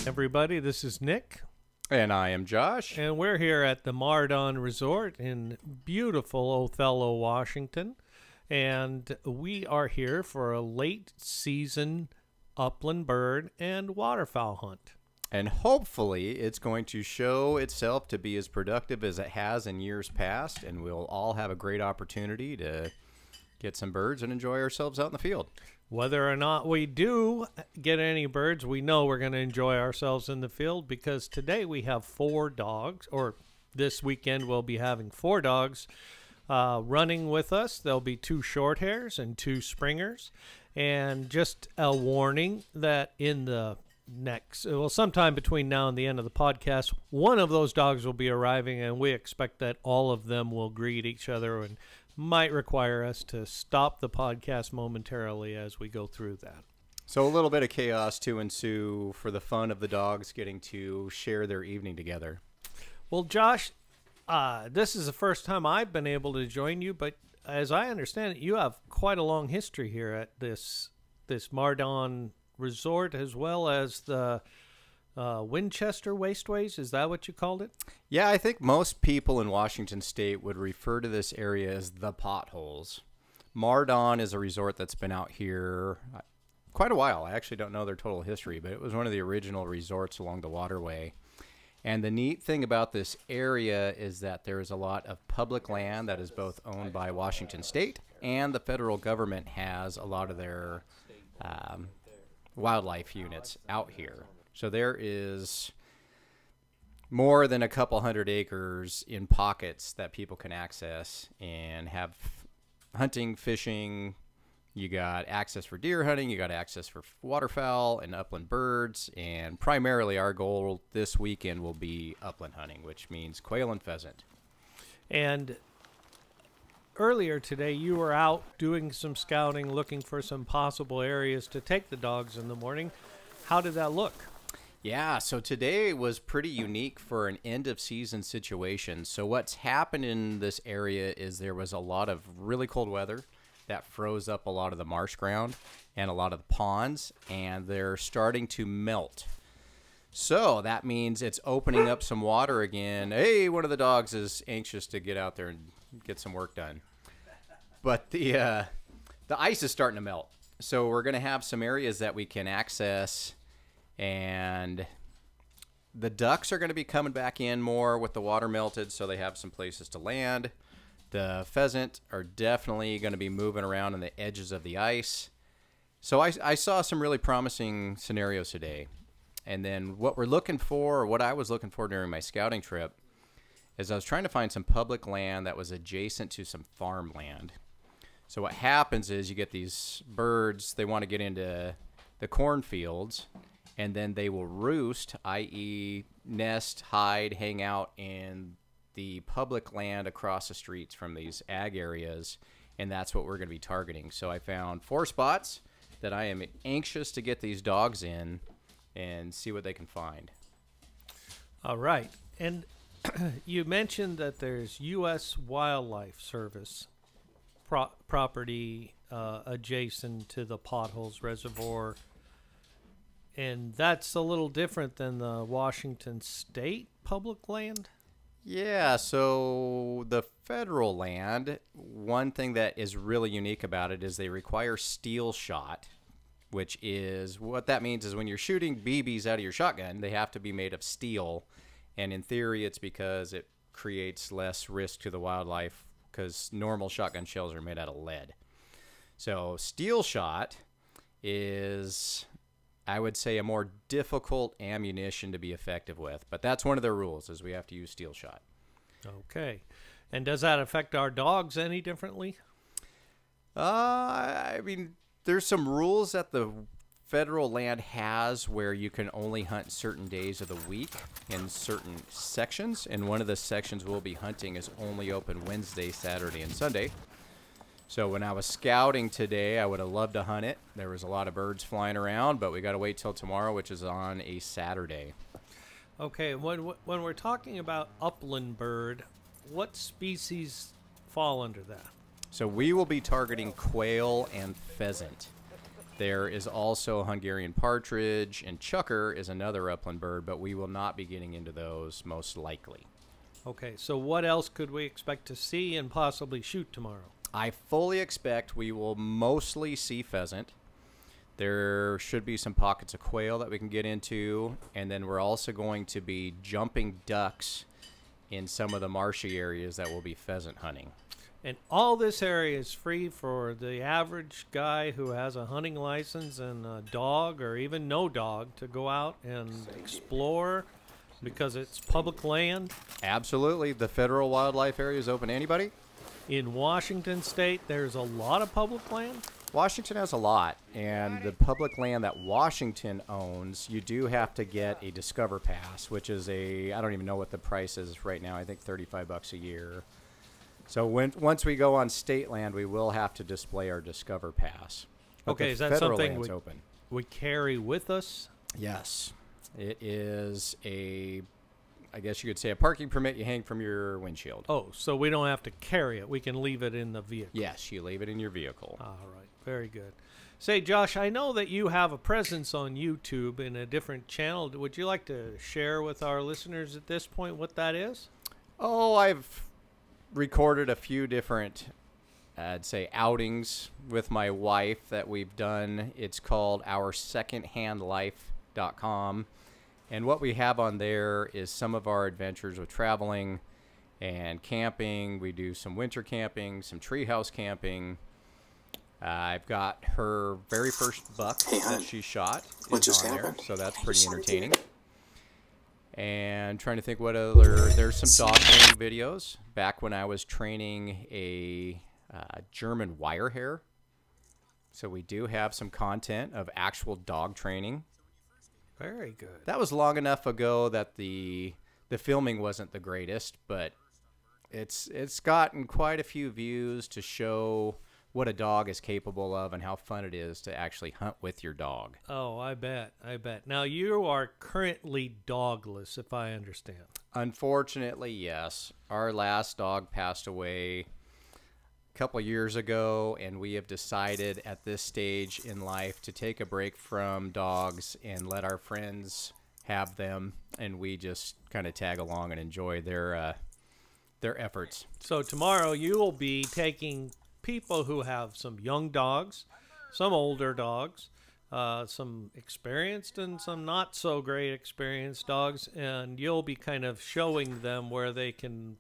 everybody. This is Nick. And I am Josh. And we're here at the Mardon Resort in beautiful Othello, Washington. And we are here for a late season upland bird and waterfowl hunt. And hopefully it's going to show itself to be as productive as it has in years past. And we'll all have a great opportunity to get some birds and enjoy ourselves out in the field. Whether or not we do get any birds, we know we're going to enjoy ourselves in the field because today we have 4 dogs, or this weekend we'll be having 4 dogs running with us. There'll be 2 shorthairs and 2 springers. And just a warning that in the sometime between now and the end of the podcast, one of those dogs will be arriving, and we expect that all of them will greet each other and might require us to stop the podcast momentarily as we go through that. So a little bit of chaos to ensue for the fun of the dogs getting to share their evening together. Well, Josh, this is the first time I've been able to join you, but as I understand it, you have quite a long history here at this Mardon Resort, as well as the Winchester Waste-ways. Is that what you called it? Yeah, I think most people in Washington State would refer to this area as the Potholes. Mardon is a resort that's been out here quite a while. I actually don't know their total history, but it was one of the original resorts along the waterway. And the neat thing about this area is that there is a lot of public land that is both owned by Washington State, and the federal government has a lot of their wildlife units out here. So there is more than a couple hundred acres in pockets that people can access and have hunting, fishing. You got access for deer hunting, you got access for waterfowl and upland birds, and primarily our goal this weekend will be upland hunting, which means quail and pheasant. And earlier today you were out doing some scouting, looking for some possible areas to take the dogs in the morning. How did that look? Yeah, so today was pretty unique for an end-of-season situation. So what's happened in this area is there was a lot of really cold weather that froze up a lot of the marsh ground and a lot of the ponds, and they're starting to melt. So that means it's opening up some water again. Hey, one of the dogs is anxious to get out there and get some work done. But the ice is starting to melt. So we're going to have some areas that we can access, and the ducks are going to be coming back in more with the water melted, so they have some places to land. The pheasant are definitely going to be moving around on the edges of the ice. So I saw some really promising scenarios today. And then what we're looking for, or what I was looking for during my scouting trip, is I was trying to find some public land that was adjacent to some farmland. So what happens is you get these birds, they want to get into the cornfields, and then they will roost, i.e. nest, hide, hang out in the public land across the streets from these ag areas, and that's what we're going to be targeting. So I found 4 spots that I am anxious to get these dogs in and see what they can find. All right. And you mentioned that there's U.S. Wildlife Service property adjacent to the Potholes Reservoir, and that's a little different than the Washington State public land? Yeah, so the federal land, one thing that is really unique about it is they require steel shot, which is, what that means is when you're shooting BBs out of your shotgun, they have to be made of steel. And in theory, it's because it creates less risk to the wildlife because normal shotgun shells are made out of lead. So steel shot is, I would say, a more difficult ammunition to be effective with. But that's one of their rules, is we have to use steel shot. Okay. And does that affect our dogs any differently? I mean, there's some rules that the federal land has where you can only hunt certain days of the week in certain sections. And one of the sections we'll be hunting is only open Wednesday, Saturday, and Sunday. So when I was scouting today, I would have loved to hunt it. There was a lot of birds flying around, but we got to wait till tomorrow, which is on a Saturday. Okay, when we're talking about upland bird, what species fall under that? So we will be targeting quail and pheasant. There is also Hungarian partridge, and chukar is another upland bird, but we will not be getting into those most likely. Okay, so what else could we expect to see and possibly shoot tomorrow? I fully expect we will mostly see pheasant. There should be some pockets of quail that we can get into, and then we're also going to be jumping ducks in some of the marshy areas that will be pheasant hunting. And all this area is free for the average guy who has a hunting license and a dog or even no dog to go out and explore because it's public land. Absolutely. The federal wildlife area is open to anybody. In Washington State, there's a lot of public land. Washington has a lot, and the public land that Washington owns, you do have to get a Discover Pass, which is I don't even know what the price is right now. I think $35 a year. So once we go on state land, we will have to display our Discover Pass. But okay, is that federal something land's open. we carry with us? Yes. It is I guess you could say a parking permit you hang from your windshield. Oh, so we don't have to carry it. We can leave it in the vehicle. Yes, you leave it in your vehicle. All right, very good. Say, Josh, I know that you have a presence on YouTube in a different channel. Would you like to share with our listeners at this point what that is? Oh, I've recorded a few different, I'd say, outings with my wife that we've done. It's called oursecondhandlife.com. And what we have on there is some of our adventures with traveling and camping. We do some winter camping, some treehouse camping. I've got her very first buck that she shot is on there, so that's pretty entertaining. And trying to think what other, there's some dog training videos back when I was training a German wire hair. So we do have some content of actual dog training. Very good. That was long enough ago that the filming wasn't the greatest, but it's gotten quite a few views to show what a dog is capable of and how fun it is to actually hunt with your dog. Oh, I bet. I bet. Now, you are currently dogless, if I understand. Unfortunately, yes. Our last dog passed away a couple years ago, and we have decided at this stage in life to take a break from dogs and let our friends have them, and we just kind of tag along and enjoy their efforts. So tomorrow you will be taking people who have some young dogs, some older dogs, some experienced and some not so great experienced dogs, and you'll be kind of showing them where they can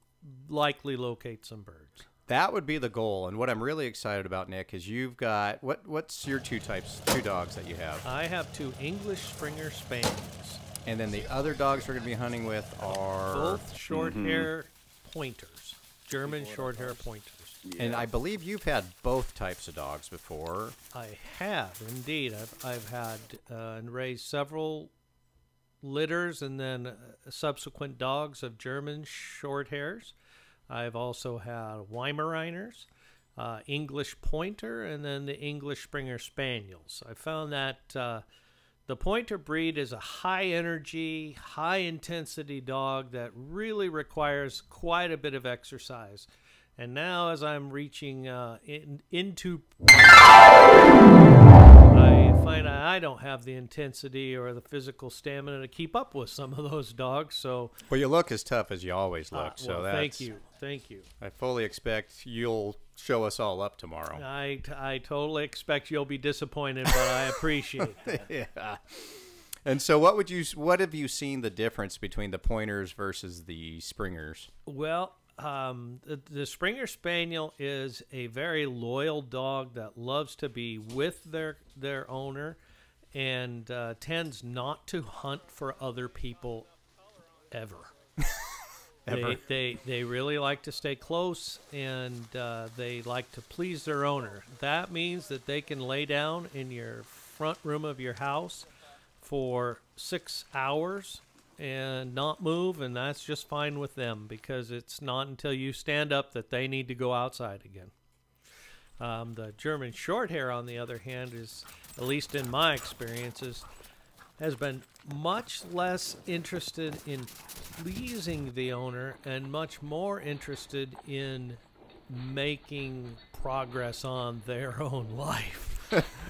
likely locate some birds. That would be the goal, and what I'm really excited about, Nick, is you've got what's your two dogs that you have? I have 2 English Springer Spaniels. And then the other dogs we're going to be hunting with are both Shorthair Pointers, German Shorthair Pointers. Yeah. And I believe you've had both types of dogs before. I have, indeed. I've had and raised several litters and then subsequent dogs of German Shorthairs. I've also had Weimaraners, English Pointer, and then the English Springer Spaniels. I found that the Pointer breed is a high-energy, high-intensity dog that really requires quite a bit of exercise. And now as I'm reaching into... I find I don't have the intensity or the physical stamina to keep up with some of those dogs. So, well, you look as tough as you always look. Well, so thank you. Thank you. I fully expect you'll show us all up tomorrow. I totally expect you'll be disappointed, but I appreciate that. Yeah. And so what have you seen the difference between the Pointers versus the Springers? Well, the Springer Spaniel is a very loyal dog that loves to be with their owner and tends not to hunt for other people ever. Ever. They really like to stay close, and they like to please their owner. That means that they can lay down in your front room of your house for 6 hours and not move, and that's just fine with them because it's not until you stand up that they need to go outside again. The German Shorthair, on the other hand, is, at least in my experiences, has been much less interested in pleasing the owner and much more interested in making progress on their own life.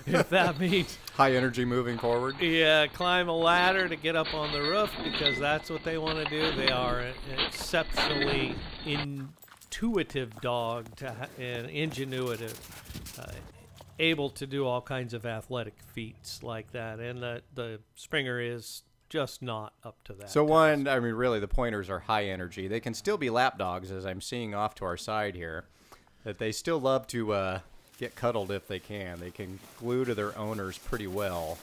if that means high energy moving forward. Yeah, climb a ladder to get up on the roof because that's what they want to do. They are an exceptionally intuitive dog and ingenuitive, able to do all kinds of athletic feats like that. And the Springer is just not up to that. So I mean, really, the pointers are high energy. They can still be lap dogs, as I'm seeing off to our side here, that they still love to get cuddled if they can. They can glue to their owners pretty well.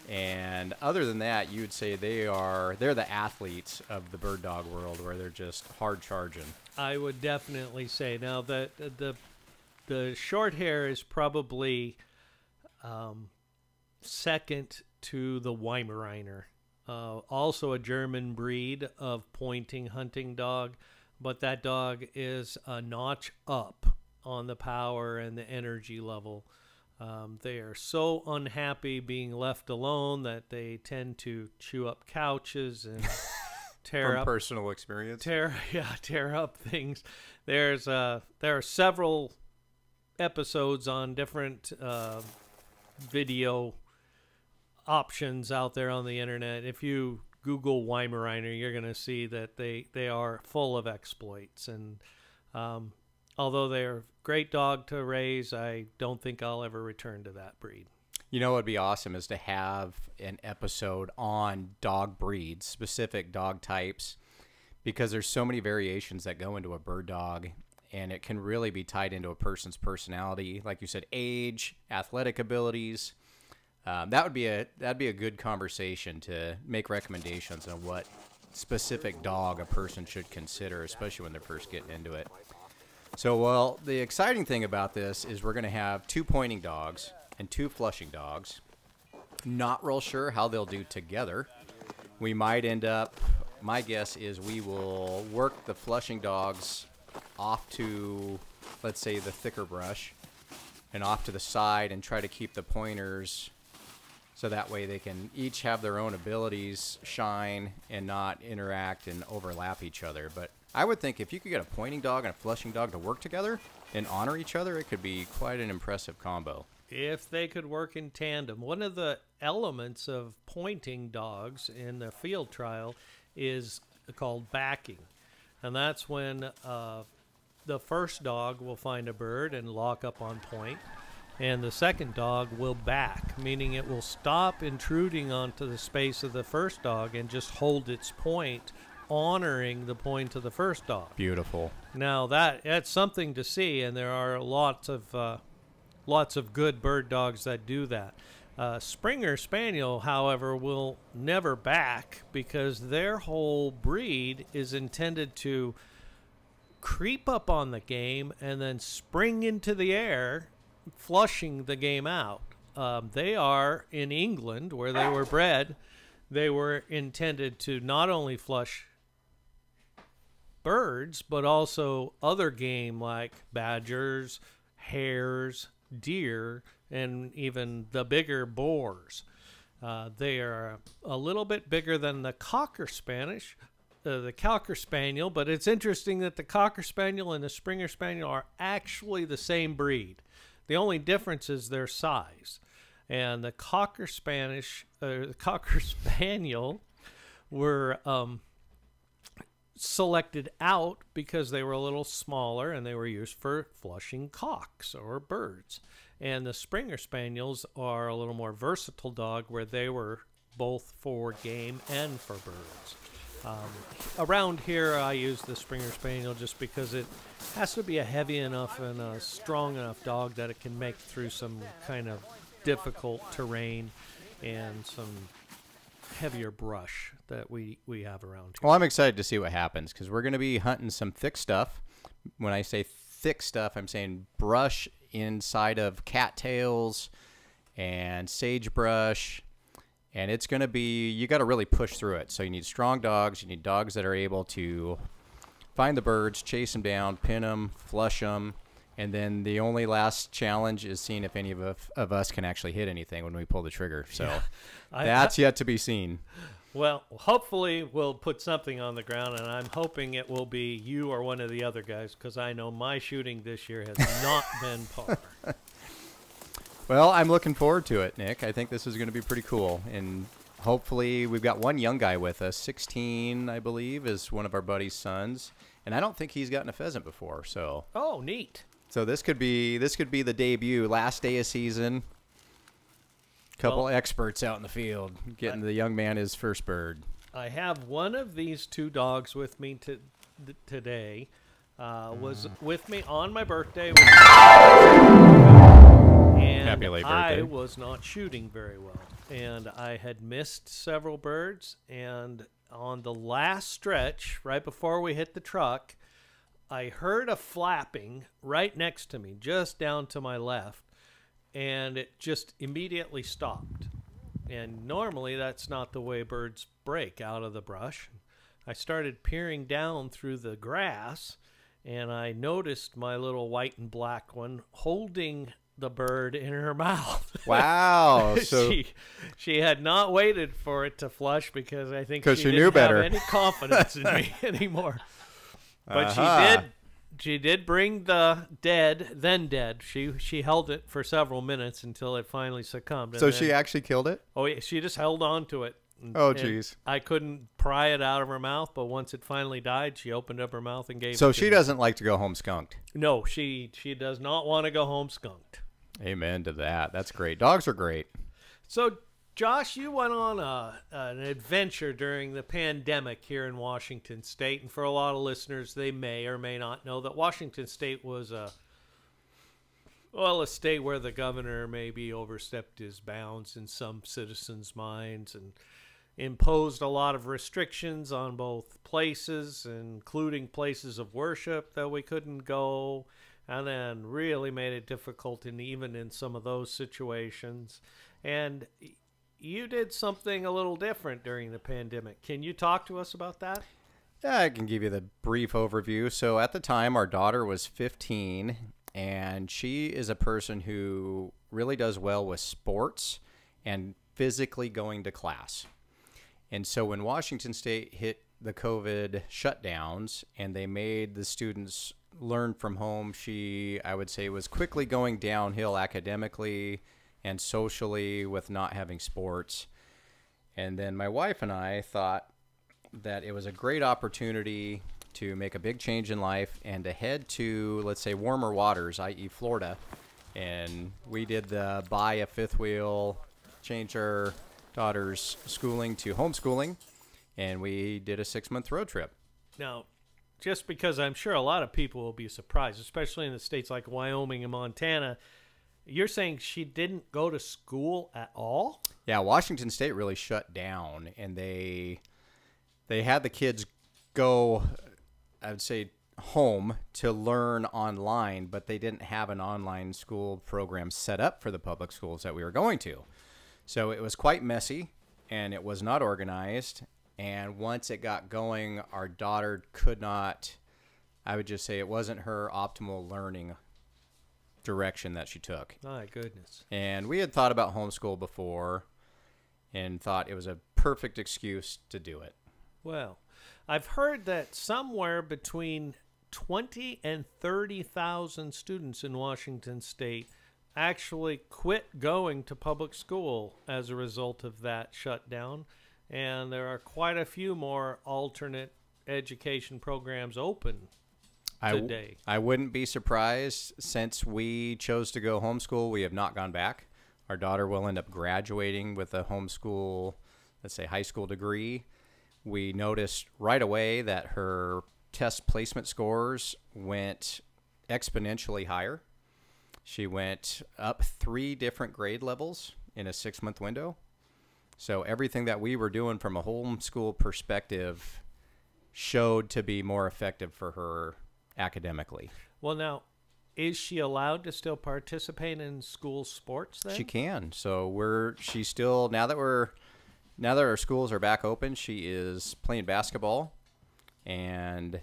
And other than that, you would say they're the athletes of the bird dog world, where they're just hard charging. I would definitely say now that the short hair is probably second to the Weimaraner. Also a German breed of pointing hunting dog, but that dog is a notch up on the power and the energy level. They are so unhappy being left alone that they tend to chew up couches and tear up personal experience. Tear up things. There are several episodes on different video options out there on the internet. If you Google Weimaraner, you're going to see that they are full of exploits. And although they're a great dog to raise, I don't think I'll ever return to that breed. You know what would be awesome is to have an episode on dog breeds, specific dog types, because there's so many variations that go into a bird dog, and it can really be tied into a person's personality. Like you said, age, athletic abilities. That'd be a good conversation to make recommendations on what specific dog a person should consider, especially when they're first getting into it. So, well, the exciting thing about this is we're going to have 2 pointing dogs and 2 flushing dogs. Not real sure how they'll do together. We might end up, my guess is we will work the flushing dogs off to, let's say, the thicker brush and off to the side and try to keep the pointers so that way they can each have their own abilities shine and not interact and overlap each other. But I would think if you could get a pointing dog and a flushing dog to work together and honor each other, it could be quite an impressive combo. If they could work in tandem. One of the elements of pointing dogs in the field trial is called backing. And that's when the first dog will find a bird and lock up on point, and the second dog will back, meaning it will stop intruding onto the space of the first dog and just hold its point, honoring the point of the first dog. Beautiful. Now that's something to see, and there are lots of good bird dogs that do that. Springer Spaniel, however, will never back because their whole breed is intended to creep up on the game and then spring into the air, flushing the game out. They are in England, where they were bred. They were intended to not only flush birds, but also other game like badgers, hares, deer, and even the bigger boars. They are a little bit bigger than the Cocker Spaniel, but it's interesting that the Cocker Spaniel and the Springer Spaniel are actually the same breed. The only difference is their size. And the Cocker Spaniel were selected out because they were a little smaller and they were used for flushing cocks or birds. And the Springer Spaniels are a little more versatile dog, where they were both for game and for birds. Around here, I use the Springer Spaniel just because it has to be a heavy enough and a strong enough dog that it can make through some kind of difficult terrain and some heavier brush that we have around here. Well, I'm excited to see what happens because we're going to be hunting some thick stuff. When I say thick stuff, I'm saying brush inside of cattails and sagebrush. And it's going to be, you got to really push through it. So you need strong dogs. You need dogs that are able to find the birds, chase them down, pin them, flush them. And then the only last challenge is seeing if any of us can actually hit anything when we pull the trigger. So that's yet to be seen. Well, hopefully we'll put something on the ground, and I'm hoping it will be you or one of the other guys, because I know my shooting this year has not been par. Well, I'm looking forward to it, Nick. I think this is going to be pretty cool. And hopefully we've got one young guy with us. 16, I believe, is one of our buddy's sons. And I don't think he's gotten a pheasant before. So. Oh, neat. So this could be the debut, last day of season. Couple experts out in the field getting the young man his first bird. I have one of these two dogs with me today. Was with me on my birthday. And Happy late birthday. I was not shooting very well. And I had missed several birds. And on the last stretch, right before we hit the truck, I heard a flapping right next to me, just down to my left. And it just immediately stopped. And normally that's not the way birds break out of the brush. I started peering down through the grass, and I noticed my little white and black one holding the bird in her mouth. Wow. So she had not waited for it to flush because I think she knew didn't better. have any confidence in me anymore. But she did bring the dead. She held it for several minutes until it finally succumbed. So she actually killed it? Oh, yeah, she just held on to it. Oh, geez. I couldn't pry it out of her mouth, but once it finally died, she opened up her mouth and gave it to So me. she doesn't like to go home skunked? No, she does not want to go home skunked. Amen to that. That's great. Dogs are great. So, Josh, you went on an adventure during the pandemic here in Washington State, and for a lot of listeners, they may or may not know that Washington State was a state where the governor maybe overstepped his bounds in some citizens' minds and imposed a lot of restrictions on both places, including places of worship that we couldn't go, and then really made it difficult even in some of those situations. And you did something a little different during the pandemic. Can you talk to us about that? Yeah, I can give you the brief overview. So at the time, our daughter was 15, and she is a person who really does well with sports and physically going to class. And so when Washington State hit the COVID shutdowns and they made the students learn from home, she, I would say, was quickly going downhill academically and socially with not having sports. And then my wife and I thought that it was a great opportunity to make a big change in life and to head to, let's say, warmer waters, i.e. Florida. And we did the buy a fifth wheel, change our daughter's schooling to homeschooling, and we did a 6-month road trip. Now, just because I'm sure a lot of people will be surprised, especially in the states like Wyoming and Montana, you're saying she didn't go to school at all? Yeah, Washington State really shut down, and they had the kids go, I would say, home to learn online, but they didn't have an online school program set up for the public schools that we were going to. So it was quite messy, and it was not organized. And once it got going, our daughter could not, I would just say it wasn't her optimal learning direction that she took. My goodness. And we had thought about homeschool before and thought it was a perfect excuse to do it. Well, I've heard that somewhere between 20 and 30,000 students in Washington State actually quit going to public school as a result of that shutdown. And there are quite a few more alternate education programs open today. I wouldn't be surprised. Since we chose to go homeschool, we have not gone back. Our daughter will end up graduating with a homeschool, let's say, high school degree. We noticed right away that her test placement scores went exponentially higher. She went up 3 different grade levels in a 6-month window. So everything that we were doing from a homeschool perspective showed to be more effective for her academically. Well, now, is she allowed to still participate in school sports then? She can. So she's still, now that our schools are back open, she is playing basketball, and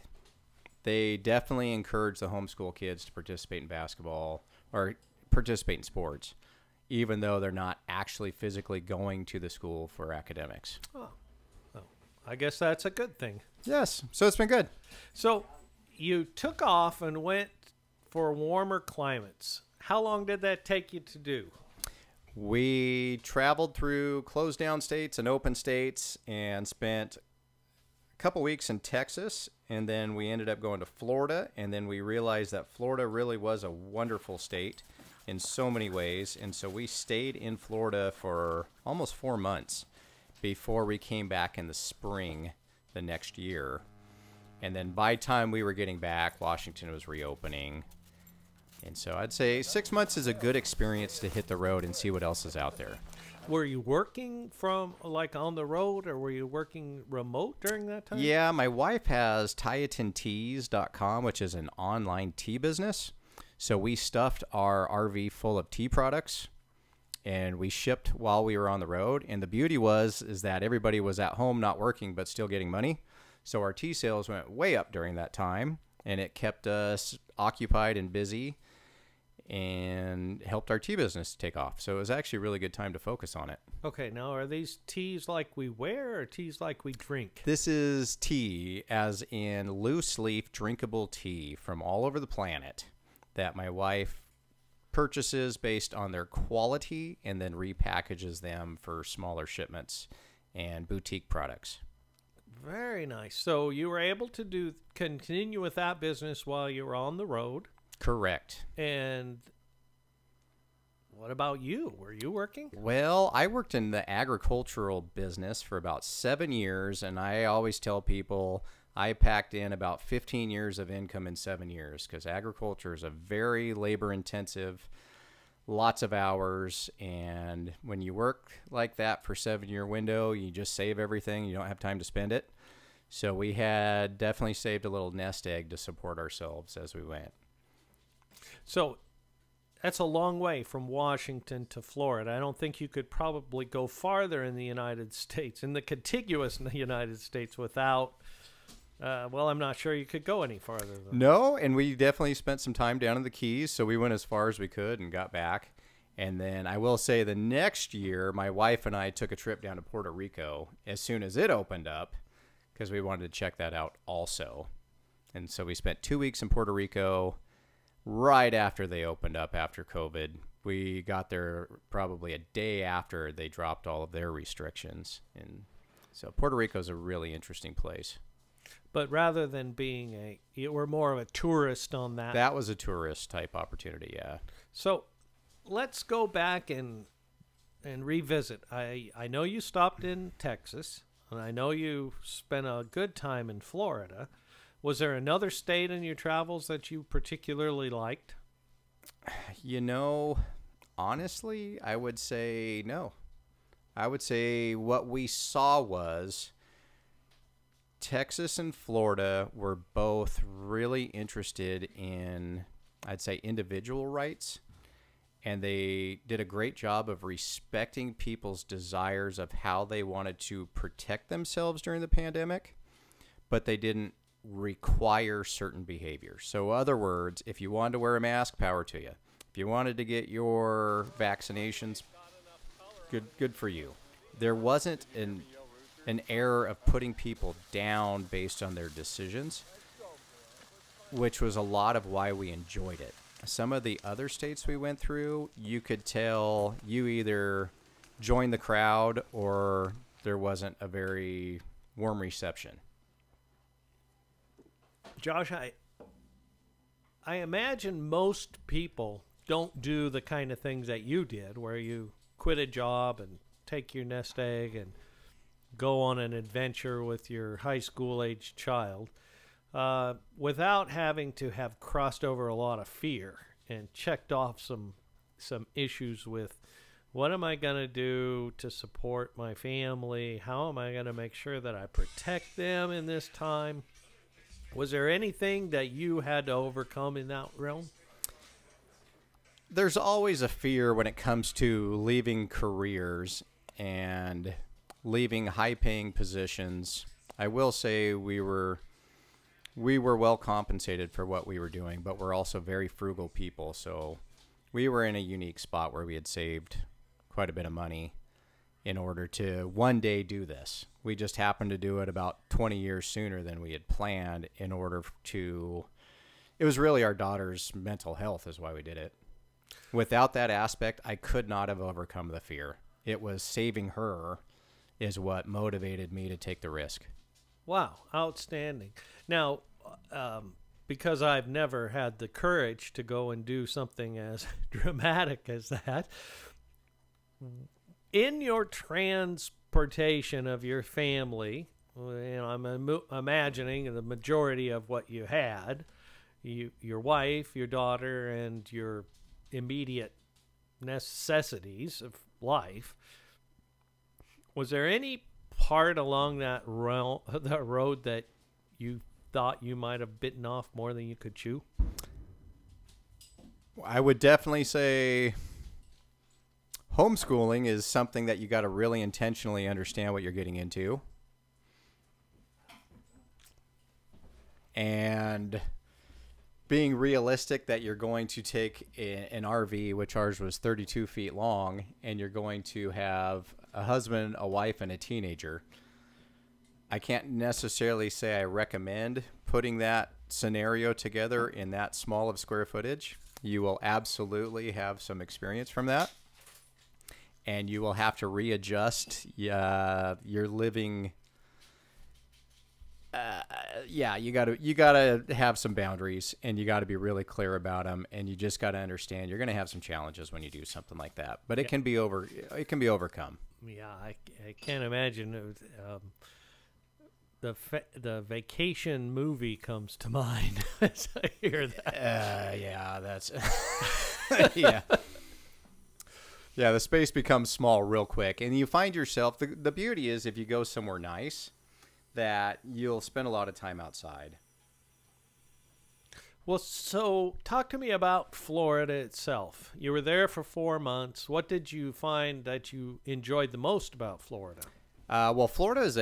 they definitely encourage the homeschool kids to participate in basketball or participate in sports, even though they're not actually physically going to the school for academics. Oh, I guess that's a good thing. Yes. So it's been good. So you took off and went for warmer climates. How long did that take you to do? We traveled through closed down states and open states and spent a couple weeks in Texas, and then we ended up going to Florida, and then we realized that Florida really was a wonderful state in so many ways, and so we stayed in Florida for almost 4 months before we came back in the spring the next year. And then by the time we were getting back, Washington was reopening. And so I'd say 6 months is a good experience to hit the road and see what else is out there. Were you working from, like, on the road, or were you working remote during that time? Yeah, my wife has TiatinTeas.com, which is an online tea business. So we stuffed our RV full of tea products, and we shipped while we were on the road. And the beauty is that everybody was at home not working but still getting money. So our tea sales went way up during that time, and it kept us occupied and busy and helped our tea business take off. So it was actually a really good time to focus on it. Okay, now are these teas like we wear or teas like we drink? This is tea, as in loose leaf drinkable tea from all over the planet that my wife purchases based on their quality and then repackages them for smaller shipments and boutique products. Very nice. So you were able to continue with that business while you were on the road. Correct. And what about you? Were you working? Well, I worked in the agricultural business for about 7 years, and I always tell people I packed in about 15 years of income in 7 years, because agriculture is a very labor-intensive, lots of hours, and when you work like that for a 7-year window, you just save everything. You don't have time to spend it. So we had definitely saved a little nest egg to support ourselves as we went. So that's a long way from Washington to Florida. I don't think you could probably go farther in the United States, in the contiguous United States, without, well, I'm not sure you could go any farther. Though. No, and we definitely spent some time down in the Keys, so we went as far as we could and got back. And then I will say the next year, my wife and I took a trip down to Puerto Rico as soon as it opened up, because we wanted to check that out also. And so we spent 2 weeks in Puerto Rico right after they opened up after COVID. We got there probably a day after they dropped all of their restrictions. And so Puerto Rico is a really interesting place. But rather than being you were more of a tourist on that. That was a tourist type opportunity, yeah. So let's go back and revisit. I know you stopped in Texas, and I know you spent a good time in Florida. Was there another state in your travels that you particularly liked? You know, honestly, I would say no. I would say what we saw was Texas and Florida were both really interested in, I'd say, individual rights. And they did a great job of respecting people's desires of how they wanted to protect themselves during the pandemic, but they didn't require certain behaviors. So, in other words, if you wanted to wear a mask, power to you. If you wanted to get your vaccinations, good for you. There wasn't an error of putting people down based on their decisions, which was a lot of why we enjoyed it. Some of the other states we went through, you could tell you either joined the crowd or there wasn't a very warm reception. Josh, I imagine most people don't do the kind of things that you did, where you quit a job and take your nest egg and go on an adventure with your high school age child without having to have crossed over a lot of fear and checked off some issues with what am I going to do to support my family? How am I going to make sure that I protect them in this time? Was there anything that you had to overcome in that realm? There's always a fear when it comes to leaving careers and leaving high-paying positions. I will say we were well compensated for what we were doing, but we're also very frugal people, so we were in a unique spot where we had saved quite a bit of money in order to one day do this. We just happened to do it about 20 years sooner than we had planned in order to... It was really our daughter's mental health is why we did it. Without that aspect, I could not have overcome the fear. It was saving her is what motivated me to take the risk. Wow, outstanding. Now, because I've never had the courage to go and do something as dramatic as that, in your transportation of your family, I'm imagining the majority of what you had, your wife, your daughter, and your immediate necessities of life, was there any part along that road that you thought you might have bitten off more than you could chew? I would definitely say homeschooling is something that you got to really intentionally understand what you're getting into. And being realistic that you're going to take an RV, which ours was 32 feet long, and you're going to have a husband, a wife, and a teenager. I can't necessarily say I recommend putting that scenario together in that small of square footage. You will absolutely have some experience from that, and you will have to readjust your living. Yeah, you gotta have some boundaries, and you got to be really clear about them, and you just got to understand you're going to have some challenges when you do something like that, but it can be overcome. Yeah, I can't imagine. The Vacation movie comes to mind as I hear that. Yeah, that's yeah. Yeah, the space becomes small real quick, and you find yourself. The beauty is if you go somewhere nice, that you'll spend a lot of time outside. Well, so talk to me about Florida itself. You were there for 4 months. What did you find that you enjoyed the most about Florida? Well, Florida is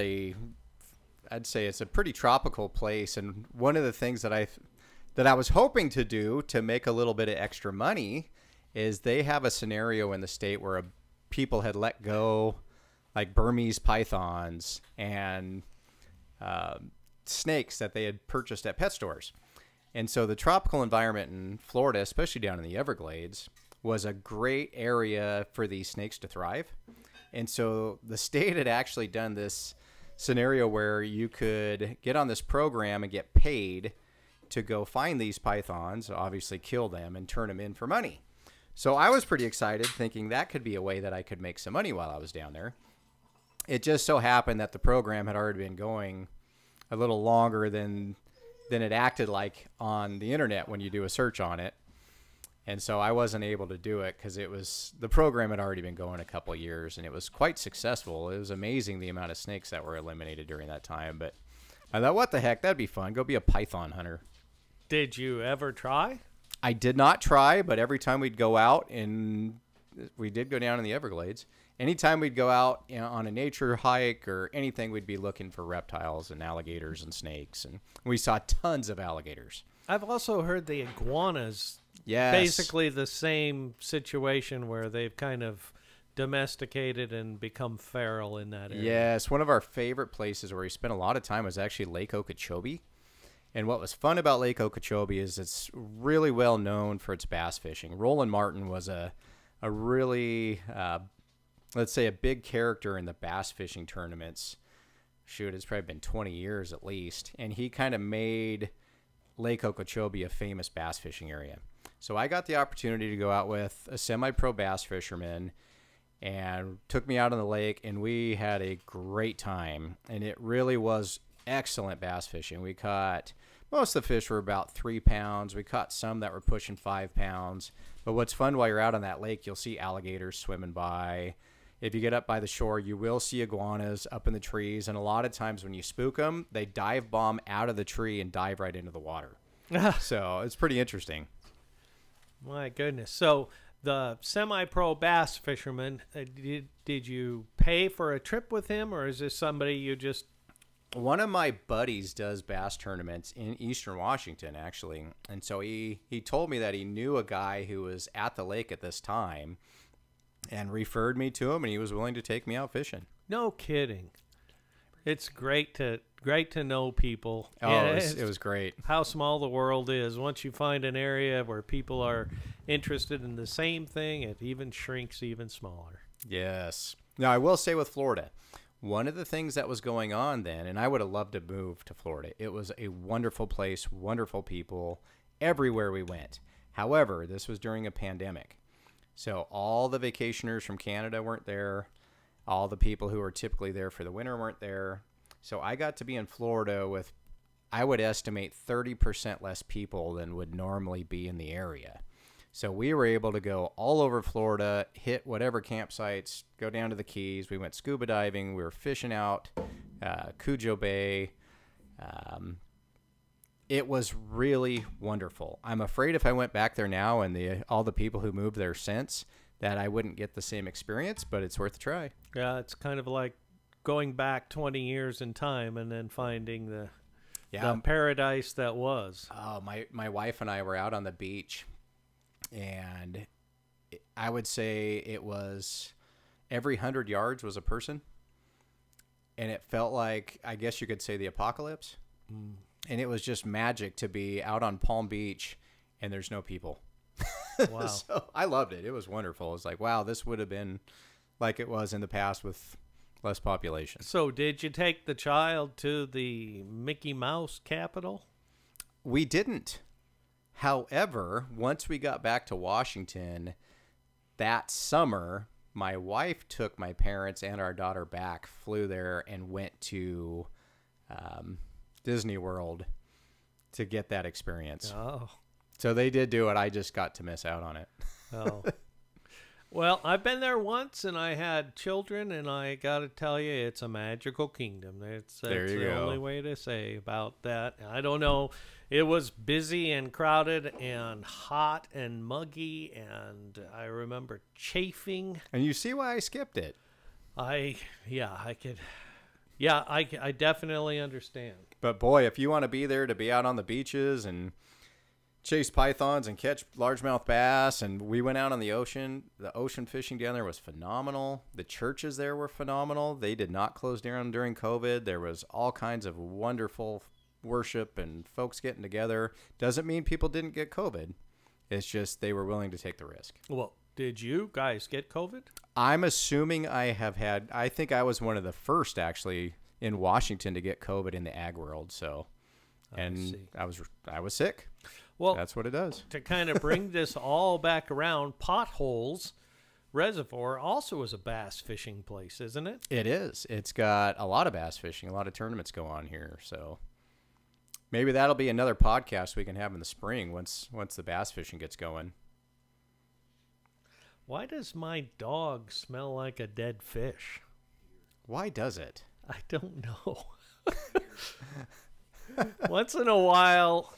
I'd say it's a pretty tropical place, and one of the things that I was hoping to do to make a little bit of extra money is they have a scenario in the state where people had let go like Burmese pythons and snakes that they had purchased at pet stores. And so the tropical environment in Florida, especially down in the Everglades, was a great area for these snakes to thrive. And so the state had actually done this scenario where you could get on this program and get paid to go find these pythons, obviously kill them, and turn them in for money. So I was pretty excited, thinking that could be a way that I could make some money while I was down there. It just so happened that the program had already been going a little longer than it acted like on the internet when you do a search on it. And so I wasn't able to do it because the program had already been going a couple of years, and it was quite successful. It was amazing the amount of snakes that were eliminated during that time. But I thought, what the heck, that'd be fun. Go be a python hunter. Did you ever try? I did not try, but every time we'd go out, and we did go down in the Everglades, anytime we'd go out on a nature hike or anything, we'd be looking for reptiles and alligators and snakes, and we saw tons of alligators. I've also heard the iguanas. Yes. Basically the same situation where they've kind of domesticated and become feral in that area. Yes, one of our favorite places where we spent a lot of time was actually Lake Okeechobee. And what was fun about Lake Okeechobee is it's really well known for its bass fishing. Roland Martin was a really, let's say, a big character in the bass fishing tournaments. Shoot, it's probably been 20 years at least. And he kind of made Lake Okeechobee a famous bass fishing area. So I got the opportunity to go out with a semi-pro bass fisherman, and took me out on the lake, and we had a great time. And it really was excellent bass fishing. We caught, most of the fish were about 3 pounds. We caught some that were pushing 5 pounds. But what's fun while you're out on that lake, you'll see alligators swimming by. If you get up by the shore, you will see iguanas up in the trees. And a lot of times when you spook them, they dive bomb out of the tree and dive right into the water. So it's pretty interesting. My goodness. So the semi-pro bass fisherman, did you pay for a trip with him, or is this somebody you just... One of my buddies does bass tournaments in Eastern Washington, actually. And so he told me that he knew a guy who was at the lake at this time and referred me to him, and he was willing to take me out fishing. No kidding. It's great to know people. Oh, it was great. How small the world is. Once you find an area where people are interested in the same thing, it even shrinks even smaller. Yes. Now, I will say with Florida, one of the things that was going on then, and I would have loved to move to Florida. It was a wonderful place, wonderful people, everywhere we went. However, this was during a pandemic. So all the vacationers from Canada weren't there. All the people who were typically there for the winter weren't there. So I got to be in Florida with, I would estimate, 30% less people than would normally be in the area. So we were able to go all over Florida, hit whatever campsites, go down to the Keys. We went scuba diving. We were fishing out Cujo Bay. It was really wonderful. I'm afraid if I went back there now and all the people who moved there since, that I wouldn't get the same experience, but it's worth a try. Yeah, it's kind of like going back 20 years in time and then finding the paradise that was. Oh, my wife and I were out on the beach, and I would say it was every 100 yards was a person, and it felt like, I guess you could say, the apocalypse. And it was just magic to be out on Palm Beach and there's no people. Wow. So I loved it. It was wonderful. It's like, wow, this would have been like it was in the past with less population. So did you take the child to the Mickey Mouse capital? We didn't. However, once we got back to Washington that summer, my wife took my parents and our daughter back, flew there, and went to Disney World to get that experience. Oh. So they did do it. I just got to miss out on it. Oh. Well, I've been there once, and I had children, and I got to tell you, it's a magical kingdom. That's the only way to say about that. I don't know. It was busy and crowded and hot and muggy, and I remember chafing. And you see why I skipped it. I definitely understand. But boy, if you want to be there to be out on the beaches and chase pythons and catch largemouth bass, and we went out on the ocean fishing down there was phenomenal. The churches there were phenomenal. They did not close down during COVID. There was all kinds of wonderful worship and folks getting together. Doesn't mean people didn't get COVID. It's just they were willing to take the risk. Well, did you guys get COVID? I'm assuming I think I was one of the first actually in Washington to get COVID in the ag world. So, and I was sick. Well, that's what it does. To kind of bring this all back around, Potholes Reservoir also is a bass fishing place, isn't it? It is. It's got a lot of bass fishing. A lot of tournaments go on here. So maybe that'll be another podcast we can have in the spring once the bass fishing gets going. Why does my dog smell like a dead fish? Why does it? I don't know. Once in a while,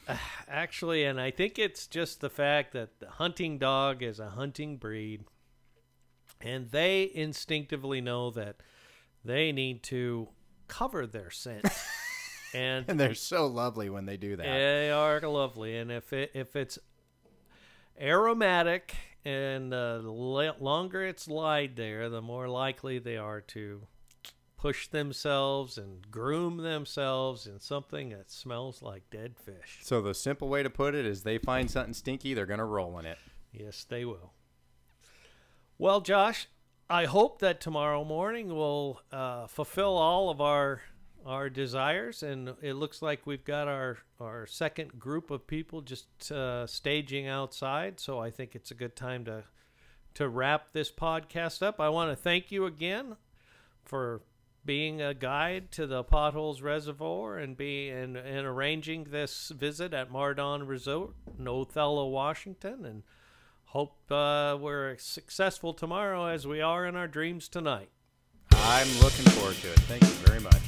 actually, and I think it's just the fact that the hunting dog is a hunting breed, and they instinctively know that they need to cover their scent. And they're so lovely when they do that. They are lovely, and if it's aromatic, and the longer it's lied there, the more likely they are to push themselves and groom themselves in something that smells like dead fish. So the simple way to put it is they find something stinky, they're going to roll in it. Yes, they will. Well, Josh, I hope that tomorrow morning will fulfill all of our desires, and it looks like we've got our second group of people just staging outside, so I think it's a good time to wrap this podcast up. I want to thank you again for being a guide to the Potholes Reservoir and arranging this visit at Mardon Resort in Othello, Washington, and hope we're successful tomorrow as we are in our dreams tonight. I'm looking forward to it. Thank you very much.